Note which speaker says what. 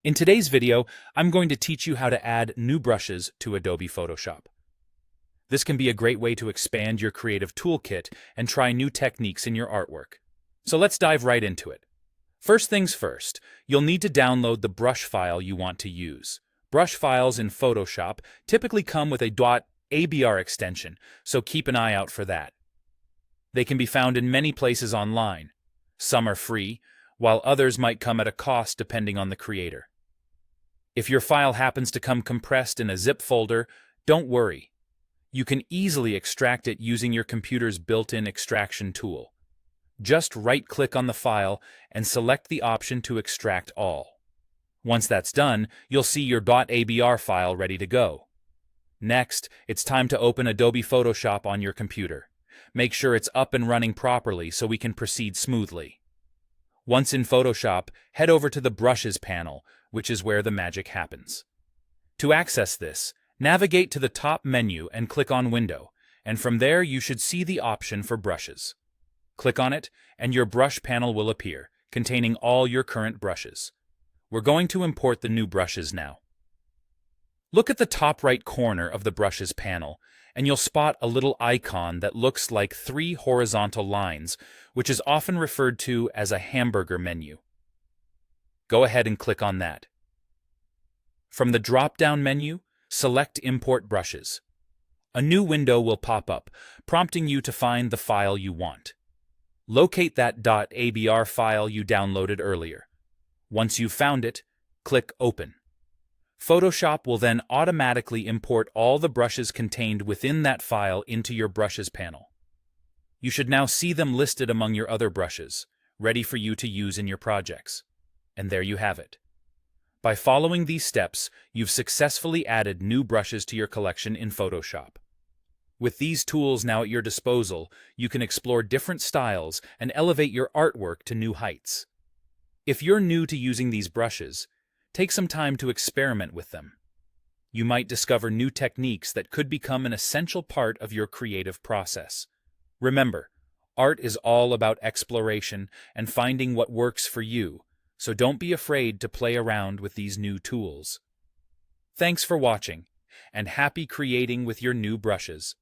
Speaker 1: In today's video, I'm going to teach you how to add new brushes to Adobe Photoshop. This can be a great way to expand your creative toolkit and try new techniques in your artwork. So let's dive right into it. First things first, you'll need to download the brush file you want to use. Brush files in Photoshop typically come with a .abr extension, so keep an eye out for that. They can be found in many places online. Some are free, while others might come at a cost depending on the creator. If your file happens to come compressed in a zip folder, don't worry. You can easily extract it using your computer's built-in extraction tool. Just right-click on the file and select the option to extract all. Once that's done, you'll see your .abr file ready to go. Next, it's time to open Adobe Photoshop on your computer. Make sure it's up and running properly so we can proceed smoothly. Once in Photoshop, head over to the Brushes panel, which is where the magic happens. To access this, navigate to the top menu and click on Window, and from there you should see the option for Brushes. Click on it, and your brush panel will appear, containing all your current brushes. We're going to import the new brushes now. Look at the top right corner of the Brushes panel, and you'll spot a little icon that looks like 3 horizontal lines, which is often referred to as a hamburger menu. Go ahead and click on that. From the drop-down menu, select Import Brushes. A new window will pop up, prompting you to find the file you want. Locate that .abr file you downloaded earlier. Once you've found it, click Open. Photoshop will then automatically import all the brushes contained within that file into your Brushes panel. You should now see them listed among your other brushes, ready for you to use in your projects. And there you have it. By following these steps, you've successfully added new brushes to your collection in Photoshop. With these tools now at your disposal, you can explore different styles and elevate your artwork to new heights. If you're new to using these brushes, take some time to experiment with them. You might discover new techniques that could become an essential part of your creative process. Remember, art is all about exploration and finding what works for you, so don't be afraid to play around with these new tools. Thanks for watching, and happy creating with your new brushes.